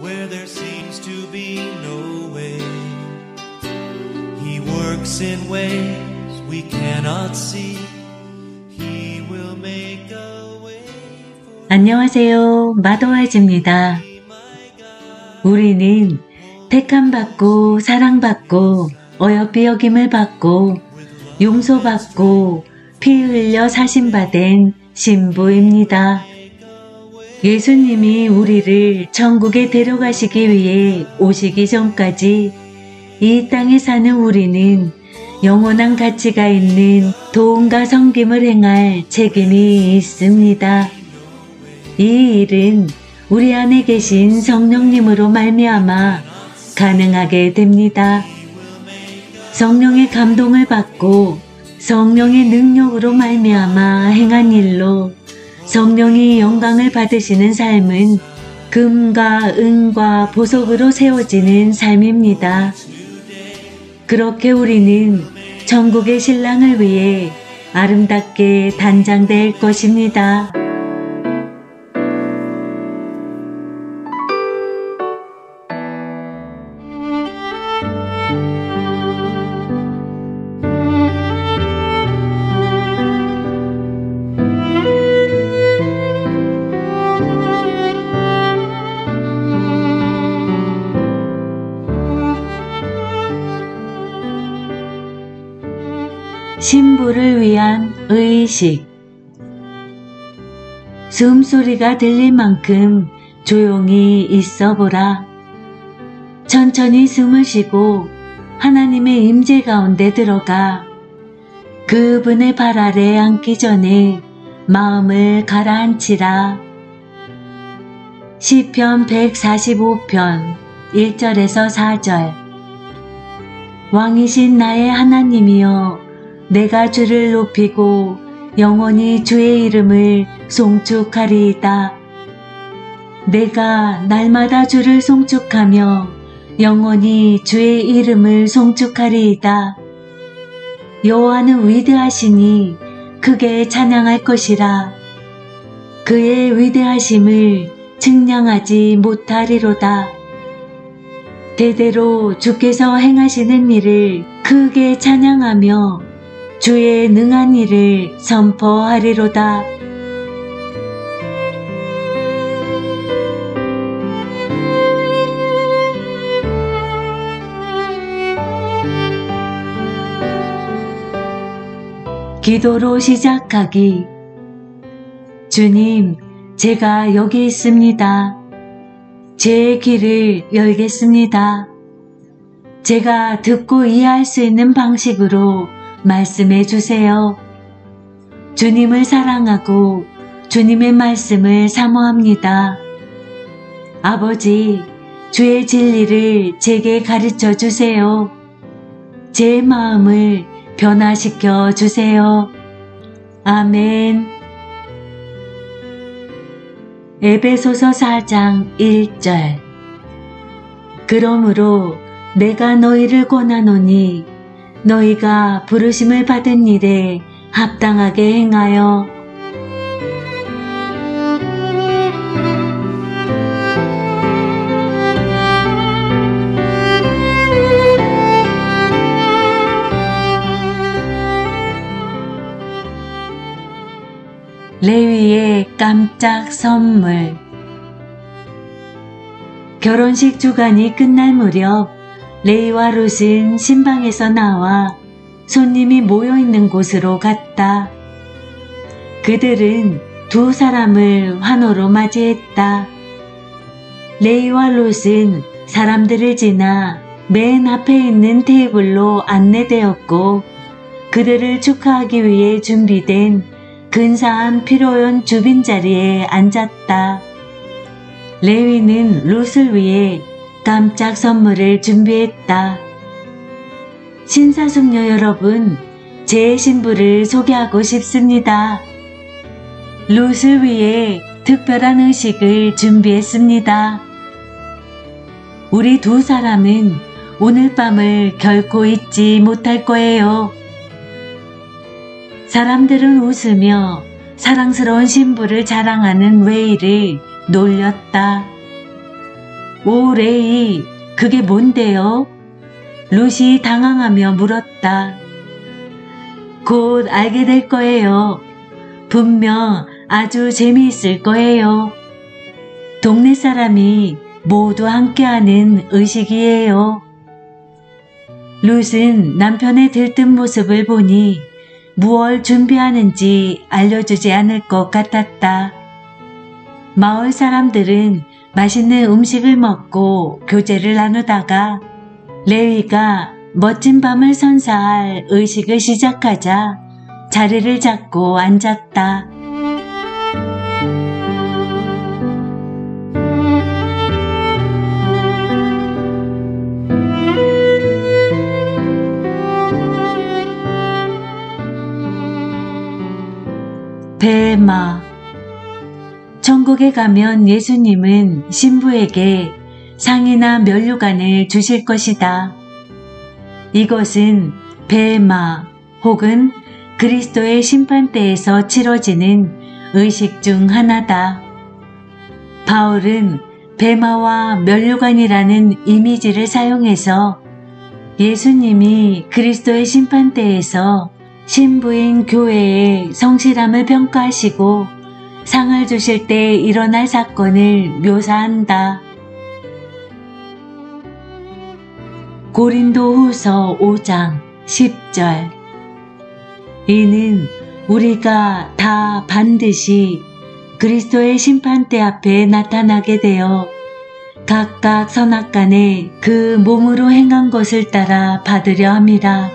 where there seems to be no way. He works in ways we cannot see. He will make a way for 안녕하세요. 마더와즈입니다. 우리는 택함받고 사랑받고 어여삐 여김을 받고 용서받고 피 흘려 사심받은 신부입니다. 예수님이 우리를 천국에 데려가시기 위해 오시기 전까지 이 땅에 사는 우리는 영원한 가치가 있는 도움과 섬김을 행할 책임이 있습니다. 이 일은 우리 안에 계신 성령님으로 말미암아 가능하게 됩니다. 성령의 감동을 받고 성령의 능력으로 말미암아 행한 일로 성령이 영광을 받으시는 삶은 금과 은과 보석으로 세워지는 삶입니다. 그렇게 우리는 천국의 신랑을 위해 아름답게 단장될 것입니다. 신부를 위한 의식. 숨소리가 들릴 만큼 조용히 있어 보라. 천천히 숨을 쉬고 하나님의 임재 가운데 들어가 그분의 발 아래 앉기 전에 마음을 가라앉히라. 시편 145편 1절에서 4절. 왕이신 나의 하나님이여, 내가 주를 높이고 영원히 주의 이름을 송축하리이다. 내가 날마다 주를 송축하며 영원히 주의 이름을 송축하리이다. 여호와는 위대하시니 크게 찬양할 것이라. 그의 위대하심을 측량하지 못하리로다. 대대로 주께서 행하시는 일을 크게 찬양하며 주의 능한 일을 선포하리로다. 기도로 시작하기. 주님, 제가 여기 있습니다. 제 귀를 열겠습니다. 제가 듣고 이해할 수 있는 방식으로 말씀해 주세요. 주님을 사랑하고 주님의 말씀을 사모합니다. 아버지, 주의 진리를 제게 가르쳐 주세요. 제 마음을 변화시켜 주세요. 아멘. 에베소서 4장 1절. 그러므로 내가 너희를 권하노니 너희가 부르심을 받은 일에 합당하게 행하여 레위의 깜짝 선물. 결혼식 주간이 끝날 무렵 레이와 룻은 신방에서 나와 손님이 모여있는 곳으로 갔다. 그들은 두 사람을 환호로 맞이했다. 레이와 룻은 사람들을 지나 맨 앞에 있는 테이블로 안내되었고 그들을 축하하기 위해 준비된 근사한 피로연 주빈 자리에 앉았다. 레위는 룻을 위해 깜짝 선물을 준비했다. 신사숙녀 여러분, 제 신부를 소개하고 싶습니다. 룻을 위해 특별한 의식을 준비했습니다. 우리 두 사람은 오늘 밤을 결코 잊지 못할 거예요. 사람들은 웃으며 사랑스러운 신부를 자랑하는 웨이를 놀렸다. 오 레이, 그게 뭔데요? 룻이 당황하며 물었다. 곧 알게 될 거예요. 분명 아주 재미있을 거예요. 동네 사람이 모두 함께하는 의식이에요. 룻은 남편의 들뜬 모습을 보니 무얼 준비하는지 알려주지 않을 것 같았다. 마을 사람들은 맛있는 음식을 먹고 교제를 나누다가 레위가 멋진 밤을 선사할 의식을 시작하자 자리를 잡고 앉았다. 베마. 천국에 가면 예수님은 신부에게 상이나 면류관을 주실 것이다. 이것은 베마 혹은 그리스도의 심판대에서 치러지는 의식 중 하나다. 바울은 베마와 면류관이라는 이미지를 사용해서 예수님이 그리스도의 심판대에서 신부인 교회의 성실함을 평가하시고 상을 주실 때 일어날 사건을 묘사한다. 고린도후서 5장 10절. 이는 우리가 다 반드시 그리스도의 심판대 앞에 나타나게 되어 각각 선악간에 그 몸으로 행한 것을 따라 받으려 함이라.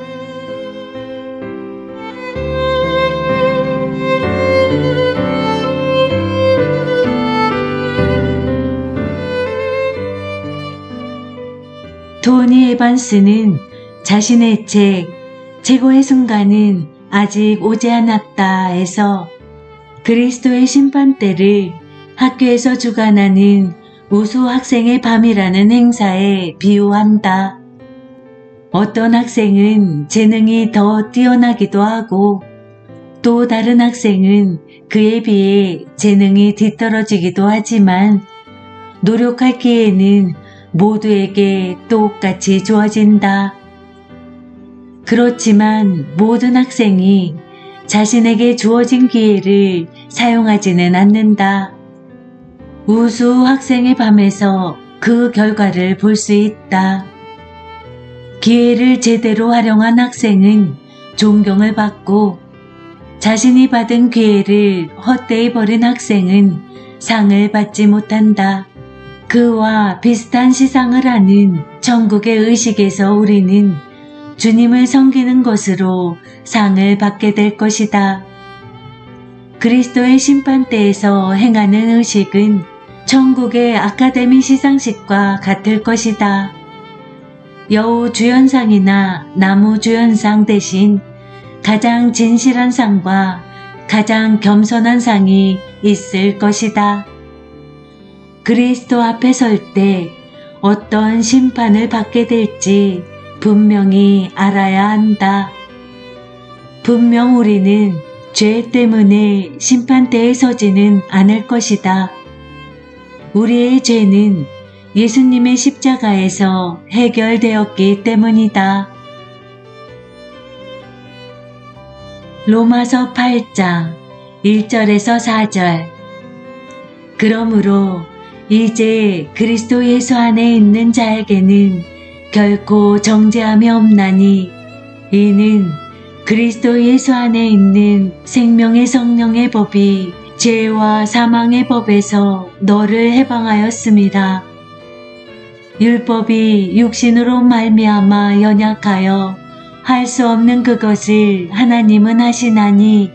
토니 에반스는 자신의 책 최고의 순간은 아직 오지 않았다에서 그리스도의 심판대를 학교에서 주관하는 우수 학생의 밤이라는 행사에 비유한다. 어떤 학생은 재능이 더 뛰어나기도 하고 또 다른 학생은 그에 비해 재능이 뒤떨어지기도 하지만 노력할 기회는 모두에게 똑같이 주어진다. 그렇지만 모든 학생이 자신에게 주어진 기회를 사용하지는 않는다. 우수 학생의 밤에서 그 결과를 볼 수 있다. 기회를 제대로 활용한 학생은 존경을 받고 자신이 받은 기회를 헛되이 버린 학생은 상을 받지 못한다. 그와 비슷한 시상을 하는 천국의 의식에서 우리는 주님을 섬기는 것으로 상을 받게 될 것이다. 그리스도의 심판대에서 행하는 의식은 천국의 아카데미 시상식과 같을 것이다. 여우 주연상이나 나무 주연상 대신 가장 진실한 상과 가장 겸손한 상이 있을 것이다. 그리스도 앞에 설 때 어떤 심판을 받게 될지 분명히 알아야 한다. 분명 우리는 죄 때문에 심판대에 서지는 않을 것이다. 우리의 죄는 예수님의 십자가에서 해결되었기 때문이다. 로마서 8장 1절에서 4절. 그러므로 이제 그리스도 예수 안에 있는 자에게는 결코 정죄함이 없나니 이는 그리스도 예수 안에 있는 생명의 성령의 법이 죄와 사망의 법에서 너를 해방하였음이라. 율법이 육신으로 말미암아 연약하여 할 수 없는 그것을 하나님은 하시나니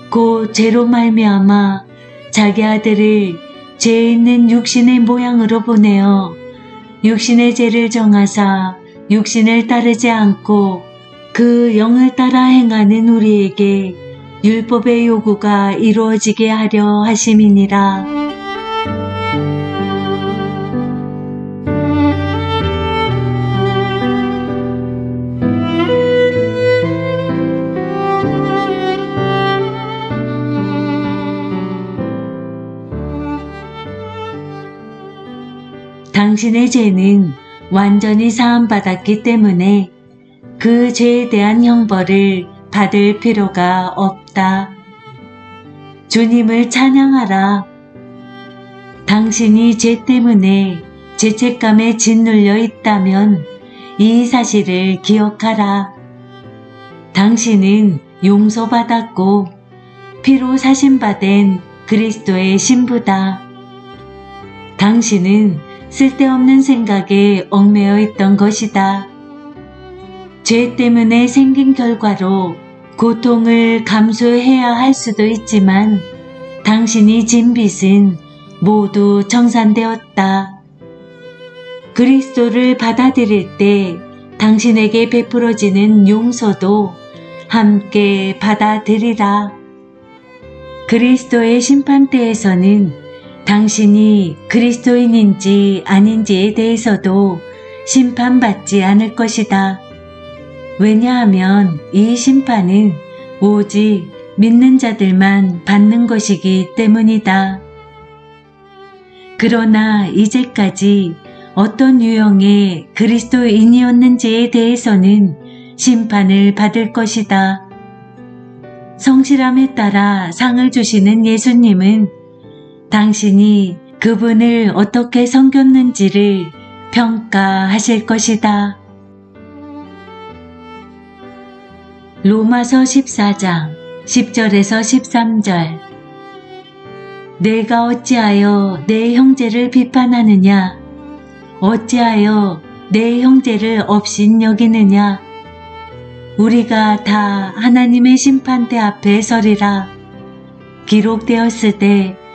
곧 죄로 말미암아 자기 아들을 죄 있는 육신의 모양으로 보내어 육신의 죄를 정하사 육신을 따르지 않고 그 영을 따라 행하는 우리에게 율법의 요구가 이루어지게 하려 하심이니라. 당신의 죄는 완전히 사함받았기 때문에 그 죄에 대한 형벌을 받을 필요가 없다. 주님을 찬양하라. 당신이 죄 때문에 죄책감에 짓눌려 있다면 이 사실을 기억하라. 당신은 용서받았고 피로 사신받은 그리스도의 신부다. 당신은 쓸데없는 생각에 얽매여 있던 것이다. 죄 때문에 생긴 결과로 고통을 감수해야 할 수도 있지만 당신이 진 빚은 모두 청산되었다. 그리스도를 받아들일 때 당신에게 베풀어지는 용서도 함께 받아들이라. 그리스도의 심판대에서는 당신이 그리스도인인지 아닌지에 대해서도 심판받지 않을 것이다. 왜냐하면 이 심판은 오직 믿는 자들만 받는 것이기 때문이다. 그러나 이제까지 어떤 유형의 그리스도인이었는지에 대해서는 심판을 받을 것이다. 성실함에 따라 상을 주시는 예수님은 당신이 그분을 어떻게 섬겼는지를 평가하실 것이다. 로마서 14장 10절에서 13절. 내가 어찌하여 내 형제를 비판하느냐? 어찌하여 내 형제를 업신 여기느냐? 우리가 다 하나님의 심판대 앞에 서리라. 기록되었으되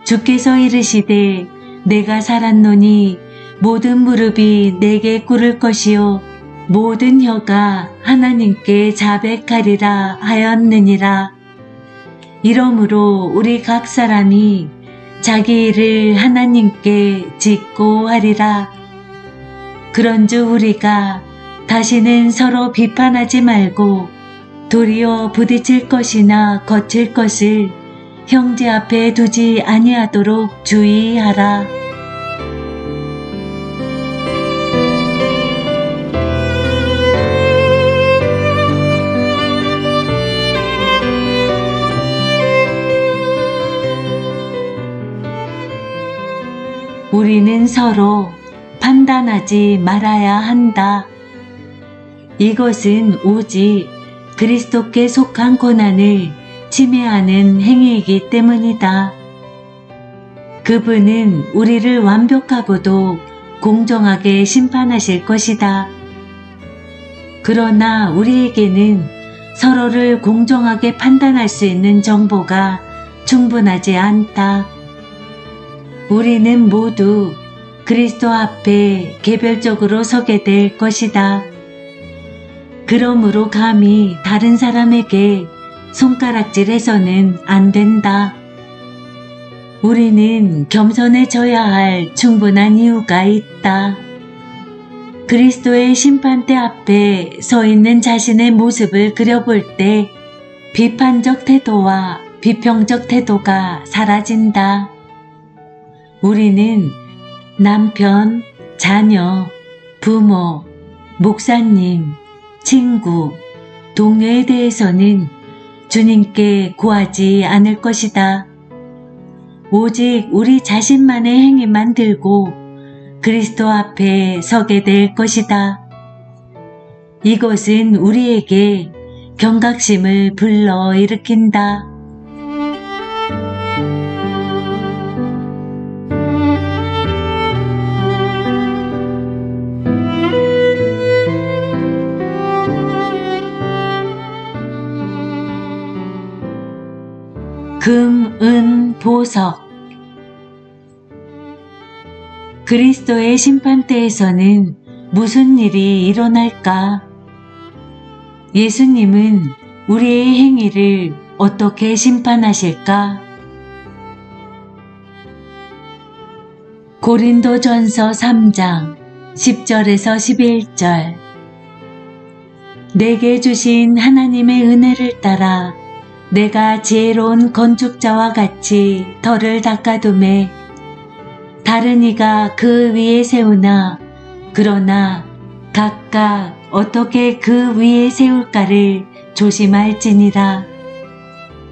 주께서 이르시되 내가 살았노니 모든 무릎이 내게 꿇을 것이요 모든 혀가 하나님께 자백하리라 하였느니라. 이러므로 우리 각 사람이 자기 일을 하나님께 짓고 하리라. 그런즉 우리가 다시는 서로 비판하지 말고 도리어 부딪힐 것이나 거칠 것을 형제 앞에 두지 아니하도록 주의하라. 우리는 서로 판단하지 말아야 한다. 이것은 오직 그리스도께 속한 고난을 침해하는 행위이기 때문이다. 그분은 우리를 완벽하고도 공정하게 심판하실 것이다. 그러나 우리에게는 서로를 공정하게 판단할 수 있는 정보가 충분하지 않다. 우리는 모두 그리스도 앞에 개별적으로 서게 될 것이다. 그러므로 감히 다른 사람에게 손가락질해서는 안 된다. 우리는 겸손해져야 할 충분한 이유가 있다. 그리스도의 심판대 앞에 서 있는 자신의 모습을 그려볼 때 비판적 태도와 비평적 태도가 사라진다. 우리는 남편, 자녀, 부모, 목사님, 친구, 동료에 대해서는 주님께 구하지 않을 것이다. 오직 우리 자신만의 행위만 들고 그리스도 앞에 서게 될 것이다. 이것은 우리에게 경각심을 불러일으킨다. 금, 은, 보석. 그리스도의 심판대에서는 무슨 일이 일어날까? 예수님은 우리의 행위를 어떻게 심판하실까? 고린도전서 3장 10절에서 11절. 내게 주신 하나님의 은혜를 따라 내가 지혜로운 건축자와 같이 터를 닦아두매 다른 이가 그 위에 세우나 그러나 각각 어떻게 그 위에 세울까를 조심할지니라.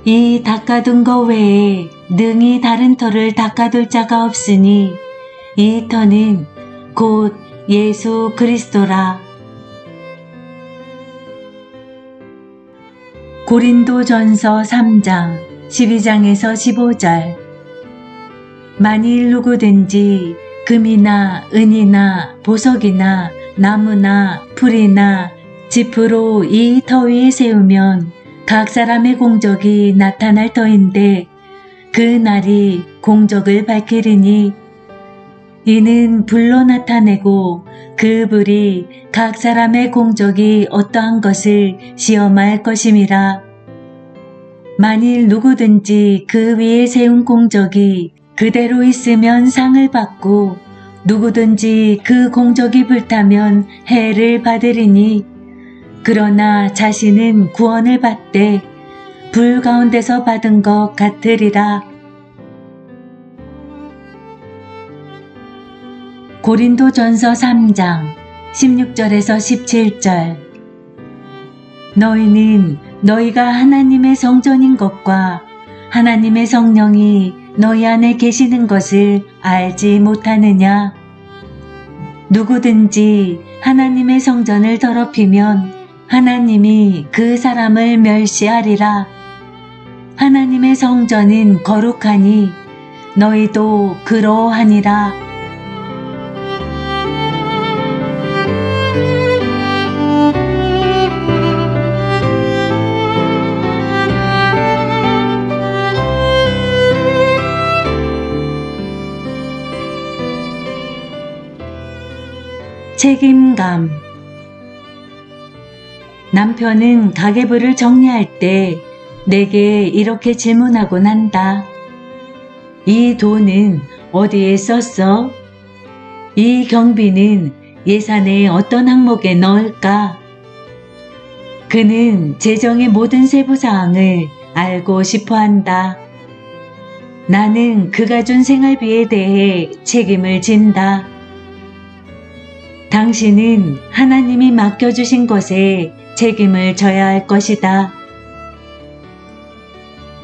이 닦아둔 것 외에 능히 다른 터를 닦아둘 자가 없으니 이 터는 곧 예수 그리스도라. 고린도전서 3장 12장에서 15절. 만일 누구든지 금이나 은이나 보석이나 나무나 풀이나 짚으로 이 터 위에 세우면 각 사람의 공적이 나타날 터인데 그 날이 공적을 밝히리니 이는 불로 나타내고 그 불이 각 사람의 공적이 어떠한 것을 시험할 것임이라. 만일 누구든지 그 위에 세운 공적이 그대로 있으면 상을 받고 누구든지 그 공적이 불타면 해를 받으리니 그러나 자신은 구원을 받되 불 가운데서 받은 것 같으리라. 고린도전서 3장 16절에서 17절. 너희는 너희가 하나님의 성전인 것과 하나님의 성령이 너희 안에 계시는 것을 알지 못하느냐? 누구든지 하나님의 성전을 더럽히면 하나님이 그 사람을 멸시하리라. 하나님의 성전은 거룩하니 너희도 그러하니라. 책임감. 남편은 가계부를 정리할 때 내게 이렇게 질문하곤 한다. 이 돈은 어디에 썼어? 이 경비는 예산의 어떤 항목에 넣을까? 그는 재정의 모든 세부사항을 알고 싶어 한다. 나는 그가 준 생활비에 대해 책임을 진다. 당신은 하나님이 맡겨주신 것에 책임을 져야 할 것이다.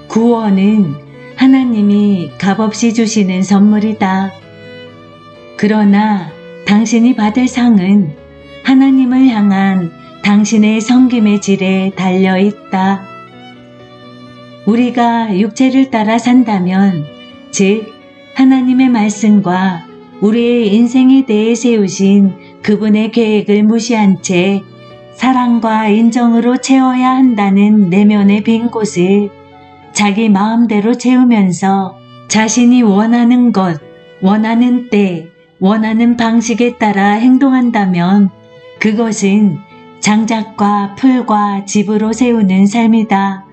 구원은 하나님이 값없이 주시는 선물이다. 그러나 당신이 받을 상은 하나님을 향한 당신의 섬김의 질에 달려있다. 우리가 육체를 따라 산다면, 즉 하나님의 말씀과 우리의 인생에 대해 세우신 그분의 계획을 무시한 채 사랑과 인정으로 채워야 한다는 내면의 빈 곳을 자기 마음대로 채우면서 자신이 원하는 것, 원하는 때, 원하는 방식에 따라 행동한다면 그것은 장작과 풀과 집으로 세우는 삶이다.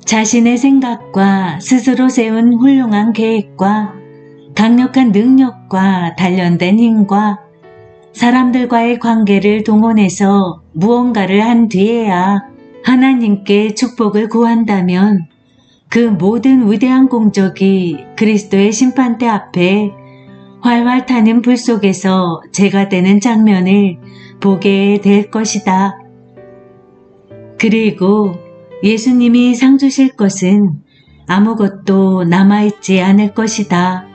자신의 생각과 스스로 세운 훌륭한 계획과 강력한 능력과 단련된 힘과 사람들과의 관계를 동원해서 무언가를 한 뒤에야 하나님께 축복을 구한다면 그 모든 위대한 공적이 그리스도의 심판대 앞에 활활 타는 불 속에서 재가 되는 장면을 보게 될 것이다. 그리고 예수님이 상 주실 것은 아무것도 남아있지 않을 것이다.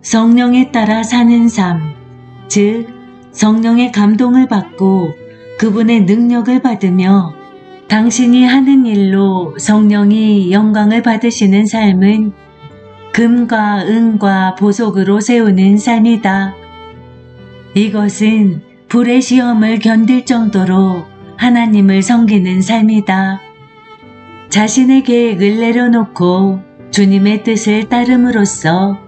성령에 따라 사는 삶, 즉 성령의 감동을 받고 그분의 능력을 받으며 당신이 하는 일로 성령이 영광을 받으시는 삶은 금과 은과 보석으로 세우는 삶이다. 이것은 불의 시험을 견딜 정도로 하나님을 섬기는 삶이다. 자신의 계획을 내려놓고 주님의 뜻을 따름으로써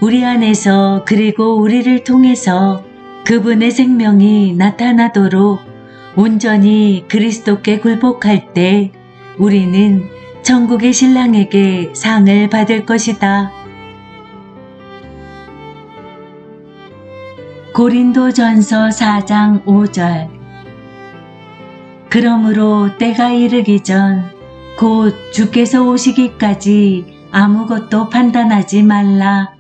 우리 안에서 그리고 우리를 통해서 그분의 생명이 나타나도록 온전히 그리스도께 굴복할 때 우리는 천국의 신랑에게 상을 받을 것이다. 고린도전서 4장 5절. 그러므로 때가 이르기 전 곧 주께서 오시기까지 아무것도 판단하지 말라.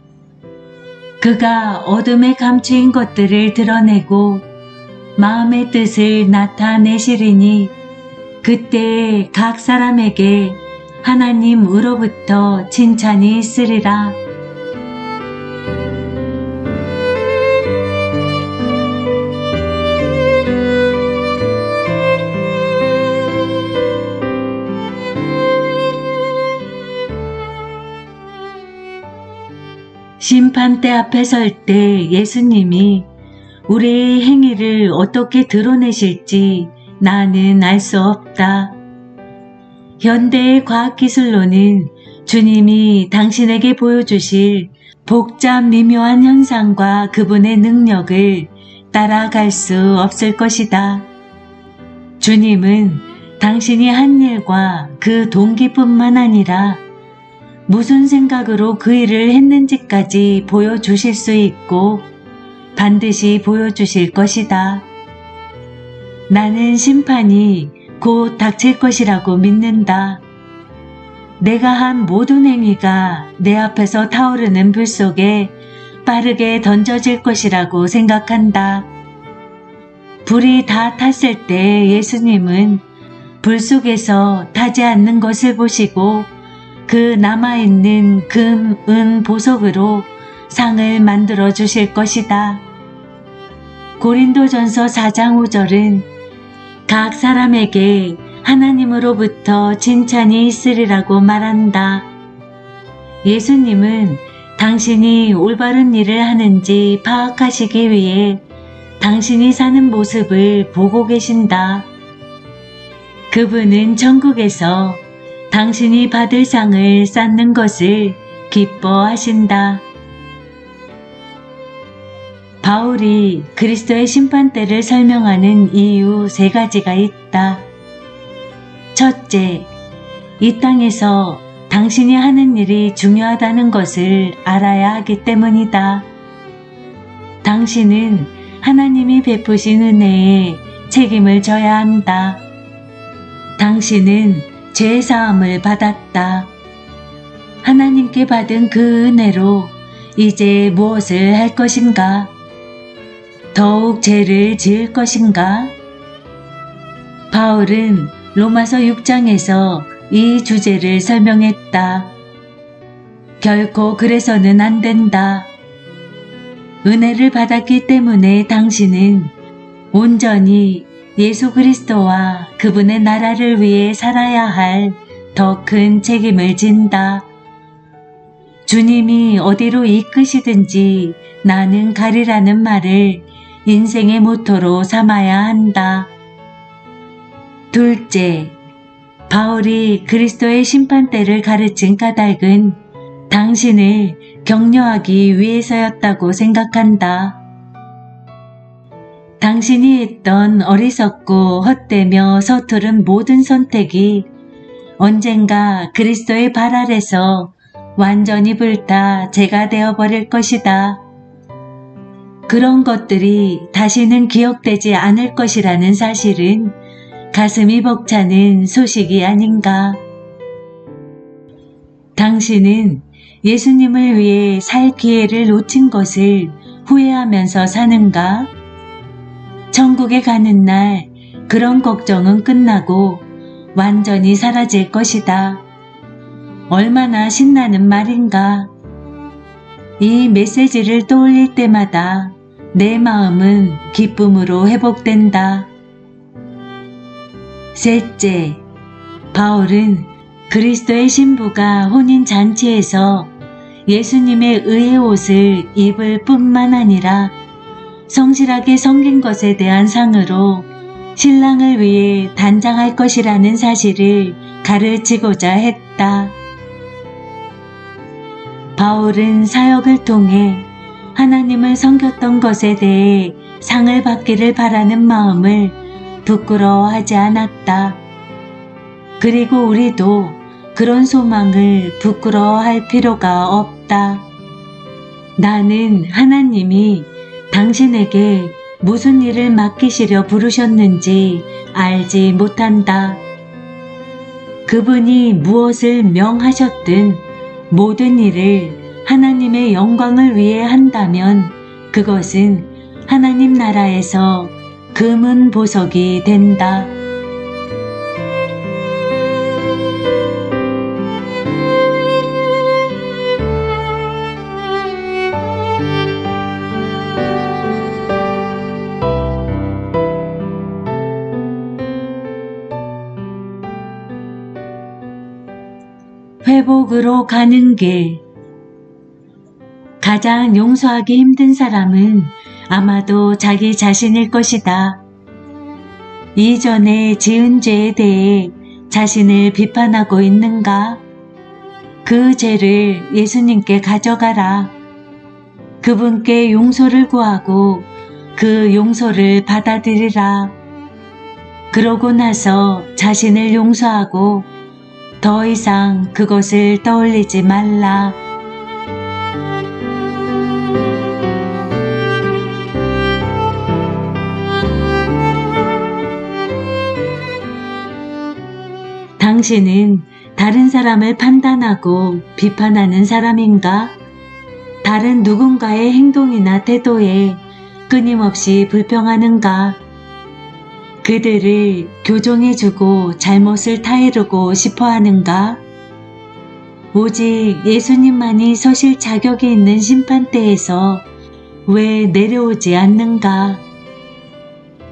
그가 어둠에 감추인 것들을 드러내고 마음의 뜻을 나타내시리니 그때에 각 사람에게 하나님으로부터 칭찬이 있으리라. 심판대 앞에 설 때 예수님이 우리의 행위를 어떻게 드러내실지 나는 알 수 없다. 현대의 과학기술로는 주님이 당신에게 보여주실 복잡 미묘한 현상과 그분의 능력을 따라갈 수 없을 것이다. 주님은 당신이 한 일과 그 동기뿐만 아니라 무슨 생각으로 그 일을 했는지까지 보여주실 수 있고 반드시 보여주실 것이다. 나는 심판이 곧 닥칠 것이라고 믿는다. 내가 한 모든 행위가 내 앞에서 타오르는 불 속에 빠르게 던져질 것이라고 생각한다. 불이 다 탔을 때 예수님은 불 속에서 타지 않는 것을 보시고 그 남아있는 금, 은, 보석으로 상을 만들어 주실 것이다. 고린도전서 4장 5절은 각 사람에게 하나님으로부터 칭찬이 있으리라고 말한다. 예수님은 당신이 올바른 일을 하는지 파악하시기 위해 당신이 사는 모습을 보고 계신다. 그분은 천국에서 당신이 받을 상을 쌓는 것을 기뻐하신다. 바울이 그리스도의 심판대를 설명하는 이유 3가지가 있다. 첫째, 이 땅에서 당신이 하는 일이 중요하다는 것을 알아야 하기 때문이다. 당신은 하나님이 베푸신 은혜에 책임을 져야 한다. 당신은 죄사함을 받았다. 하나님께 받은 그 은혜로 이제 무엇을 할 것인가? 더욱 죄를 지을 것인가? 바울은 로마서 6장에서 이 주제를 설명했다. 결코 그래서는 안 된다. 은혜를 받았기 때문에 당신은 온전히 예수 그리스도와 그분의 나라를 위해 살아야 할 더 큰 책임을 진다. 주님이 어디로 이끄시든지 나는 가리라는 말을 인생의 모토로 삼아야 한다. 둘째, 바울이 그리스도의 심판대를 가르친 까닭은 당신을 격려하기 위해서였다고 생각한다. 당신이 했던 어리석고 헛되며 서투른 모든 선택이 언젠가 그리스도의 발 아래서 완전히 불타 재가 되어버릴 것이다. 그런 것들이 다시는 기억되지 않을 것이라는 사실은 가슴이 벅차는 소식이 아닌가. 당신은 예수님을 위해 살 기회를 놓친 것을 후회하면서 사는가? 천국에 가는 날 그런 걱정은 끝나고 완전히 사라질 것이다. 얼마나 신나는 말인가. 이 메시지를 떠올릴 때마다 내 마음은 기쁨으로 회복된다. 셋째, 바울은 그리스도의 신부가 혼인잔치에서 예수님의 의의 옷을 입을 뿐만 아니라 성실하게 섬긴 것에 대한 상으로 신랑을 위해 단장할 것이라는 사실을 가르치고자 했다. 바울은 사역을 통해 하나님을 섬겼던 것에 대해 상을 받기를 바라는 마음을 부끄러워하지 않았다. 그리고 우리도 그런 소망을 부끄러워할 필요가 없다. 나는 하나님이 당신에게 무슨 일을 맡기시려 부르셨는지 알지 못한다. 그분이 무엇을 명하셨든 모든 일을 하나님의 주님의 영광을 위해 한다면 그것은 하나님 나라에서 금은 보석이 된다. 회복으로 가는 길. 가장 용서하기 힘든 사람은 아마도 자기 자신일 것이다. 이전에 지은 죄에 대해 자신을 비판하고 있는가? 그 죄를 예수님께 가져가라. 그분께 용서를 구하고 그 용서를 받아들이라. 그러고 나서 자신을 용서하고 더 이상 그것을 떠올리지 말라. 당신은 다른 사람을 판단하고 비판하는 사람인가? 다른 누군가의 행동이나 태도에 끊임없이 불평하는가? 그들을 교정해주고 잘못을 타이르고 싶어 하는가? 오직 예수님만이 서실 자격이 있는 심판대에서 왜 내려오지 않는가?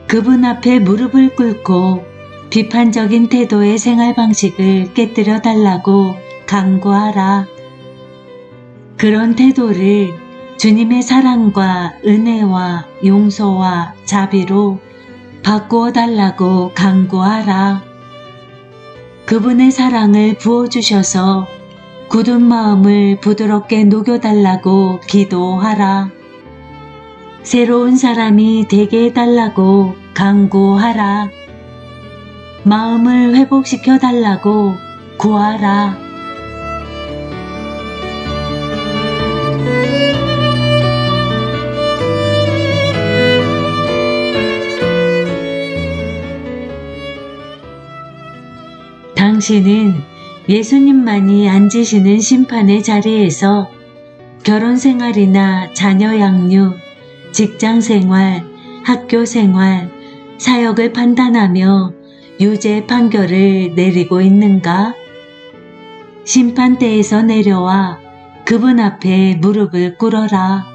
그분 앞에 무릎을 꿇고 비판적인 태도의 생활 방식을 깨뜨려 달라고 간구하라. 그런 태도를 주님의 사랑과 은혜와 용서와 자비로 바꾸어 달라고 간구하라. 그분의 사랑을 부어주셔서 굳은 마음을 부드럽게 녹여달라고 기도하라. 새로운 사람이 되게 해달라고 간구하라. 마음을 회복시켜 달라고 구하라. 당신은 예수님만이 앉으시는 심판의 자리에서 결혼 생활이나 자녀 양육, 직장 생활, 학교 생활, 사역을 판단하며 유죄 판결을 내리고 있는가? 심판대에서 내려와 그분 앞에 무릎을 꿇어라.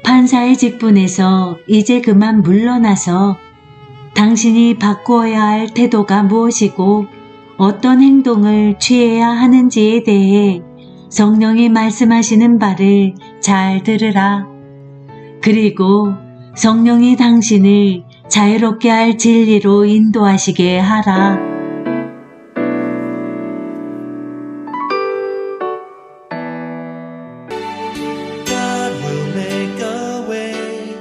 판사의 직분에서 이제 그만 물러나서 당신이 바꾸어야 할 태도가 무엇이고 어떤 행동을 취해야 하는지에 대해 성령이 말씀하시는 바를 잘 들으라. 그리고 성령이 당신을 자유롭게 할 진리로 인도하시게 하라. God will make a way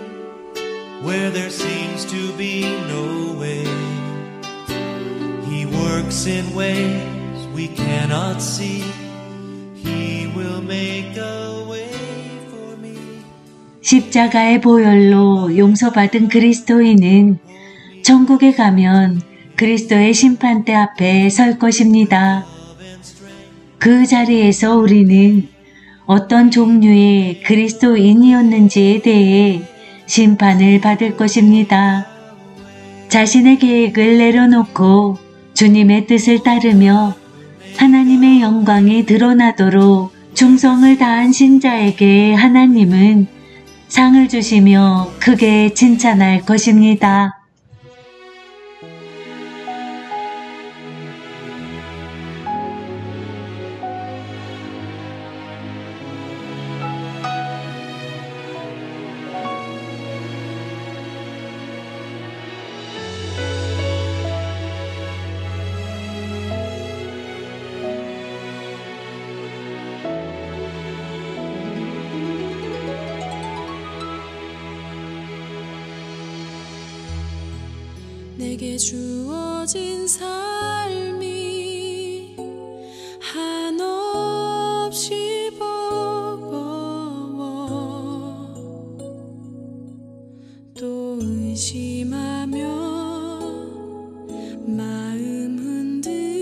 where there seems to be no way. He works in ways we cannot see. He will make a way for me. 십자가의 보혈로 용서받은 그리스도인은 천국에 가면 그리스도의 심판대 앞에 설 것입니다. 그 자리에서 우리는 어떤 종류의 그리스도인이었는지에 대해 심판을 받을 것입니다. 자신의 계획을 내려놓고 주님의 뜻을 따르며 하나님의 영광이 드러나도록 충성을 다한 신자에게 하나님은 상을 주시며 크게 칭찬할 것입니다. 내게 주어진 삶이 한없이 버거워 또 의심하며 마음 흔들려도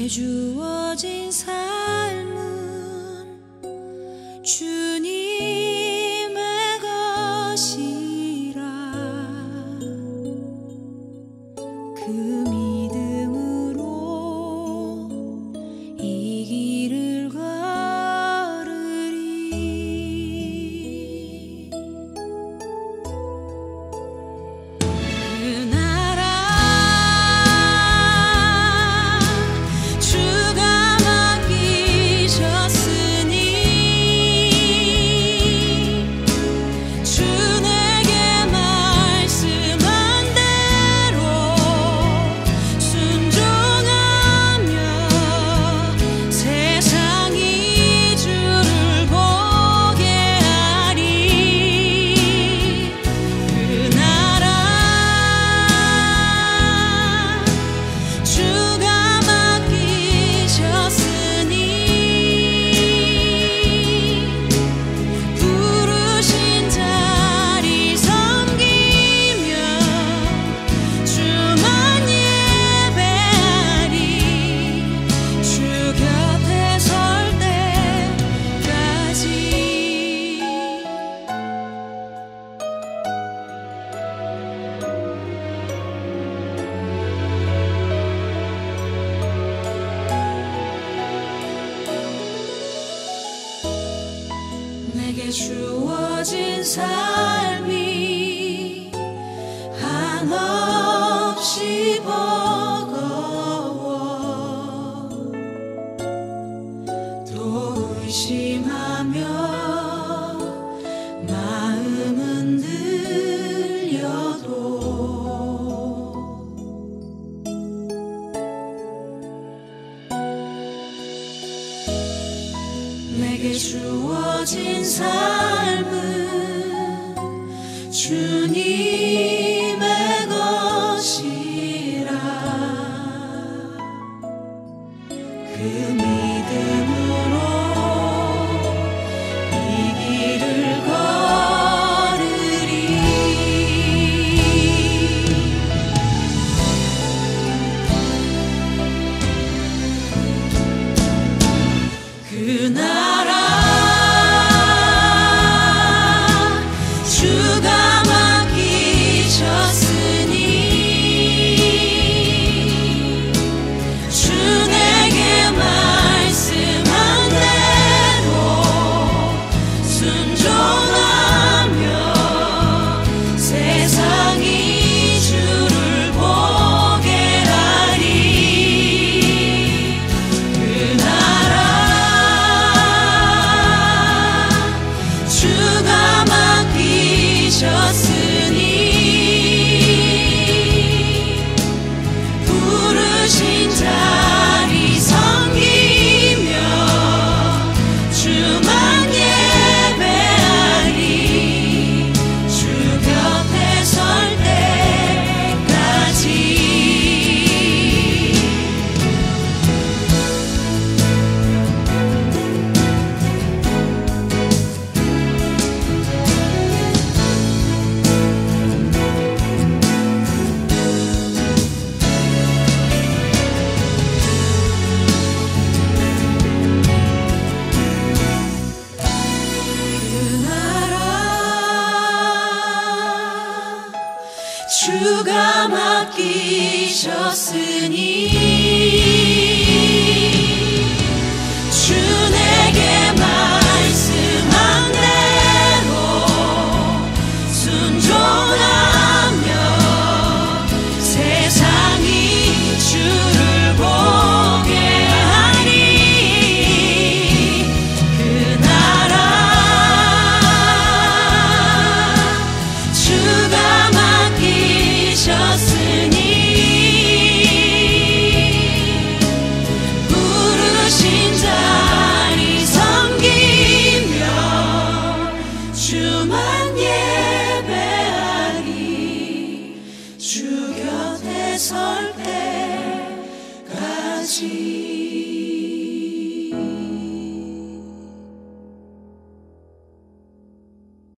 주어진 삶은 주님의 것이라 그 믿음으로 이 길을 걸으리. 그 나라 주가 맡기셨으니 주 내게 말씀한 대로 순종하며 세상이 주를 보게 하리. 그 나라 주가 맡기셨으니 부르신 자리 섬기며 주만 예배하리. 주 곁에 설 때까지. 내게 주어진 삶이 한없이 버거워 또 의심하며 마음은 들려도 내게 주어진 삶은 주님의 것이라 그 믿음으로 이 길을 걸으리. 그 나라 주가 맡기셨으니 주 내게 말씀한 대로 순종하며 세상이 주를 보게 하리. 그 나라 주가 맡기셨으니 부르신 자리 섬기며 주만 예배하리. 주 곁에 설 때까지. 그 나라 주가 맡기셨으니 주 내게 말씀한 대로 순종하며 세상이 주를 보게 하리. 그 나라 주가 맡기셨으니 부르신 자리 섬기며 주만 예배하리. 주 곁에 설 때까지.